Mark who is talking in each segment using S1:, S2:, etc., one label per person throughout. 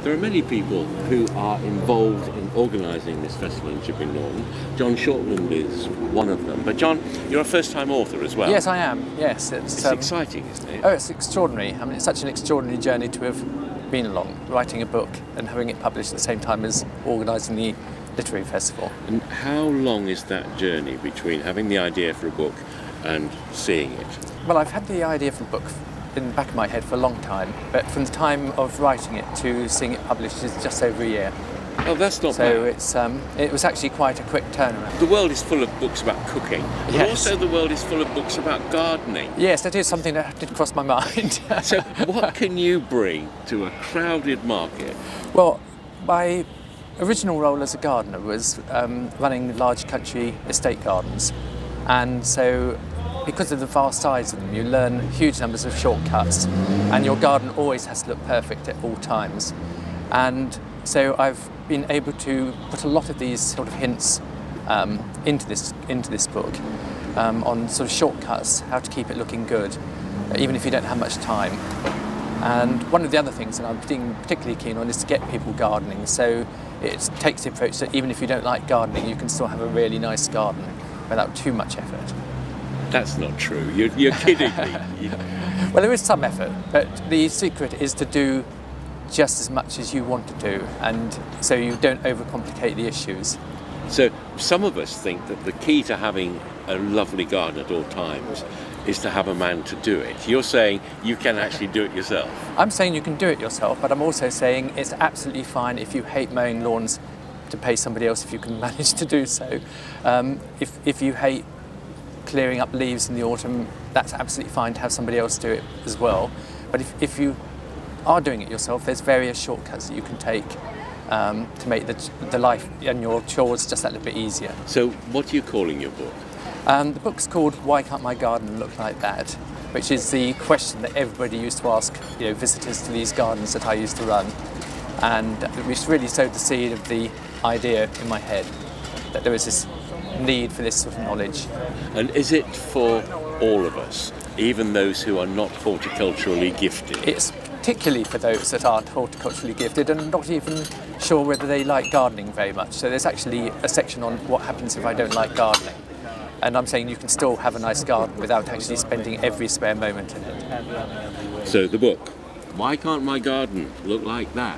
S1: There are many people who are involved in organising this festival in Chipping Norton. John Shortland is one of them. But John, you're a first-time author as well.
S2: Yes, I am. Yes,
S1: it's exciting, isn't it?
S2: Oh, it's extraordinary. I mean, it's such an extraordinary journey to have been along, writing a book and having it published at the same time as organising the literary festival.
S1: And how long is that journey between having the idea for a book and seeing it?
S2: Well, I've had the idea for the book in the back of my head for a long time, but from the time of writing it to seeing it published is just over a year.
S1: Oh, that's not bad.
S2: So it was actually quite a quick turnaround.
S1: The world is full of books about cooking, but
S2: Yes.
S1: also the world is full of books about gardening.
S2: Yes, that is something that did cross my mind.
S1: So what can you bring to a crowded market?
S2: Well, my original role as a gardener was running large country estate gardens, and so because of the vast size of them, you learn huge numbers of shortcuts, and your garden always has to look perfect at all times. And so I've been able to put a lot of these sort of hints into this book on sort of shortcuts, how to keep it looking good, even if you don't have much time. And one of the other things that I'm being particularly keen on is to get people gardening. So it takes the approach that even if you don't like gardening, you can still have a really nice garden without too much effort.
S1: That's not true. You're kidding me.
S2: Well, there is some effort, but the secret is to do just as much as you want to do, and so you don't overcomplicate the issues.
S1: So some of us think that the key to having a lovely garden at all times is to have a man to do it. You're saying you can actually do it yourself.
S2: I'm saying you can do it yourself, but I'm also saying it's absolutely fine if you hate mowing lawns to pay somebody else if you can manage to do so. If you hate clearing up leaves in the autumn, that's absolutely fine to have somebody else do it as well. But if you are doing it yourself, there's various shortcuts that you can take to make the life and your chores just that little bit easier.
S1: So what are you calling your book?
S2: The book's called Why Can't My Garden Look Like That?, which is the question that everybody used to ask, visitors to these gardens that I used to run, and which really sowed the seed of the idea in my head that there was this need for this sort of knowledge.
S1: And is it for all of us, even those who are not horticulturally gifted?
S2: It's particularly for those that aren't horticulturally gifted and not even sure whether they like gardening very much. So there's actually a section on what happens if I don't like gardening. And I'm saying you can still have a nice garden without actually spending every spare moment in it.
S1: So the book, Why Can't My Garden Look Like That?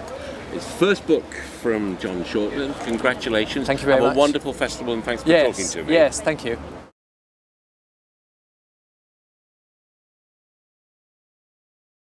S1: It's the first book from John Shortland. Congratulations.
S2: Thank you very much.
S1: Have a wonderful festival, and thanks for talking to me.
S2: Yes, thank you.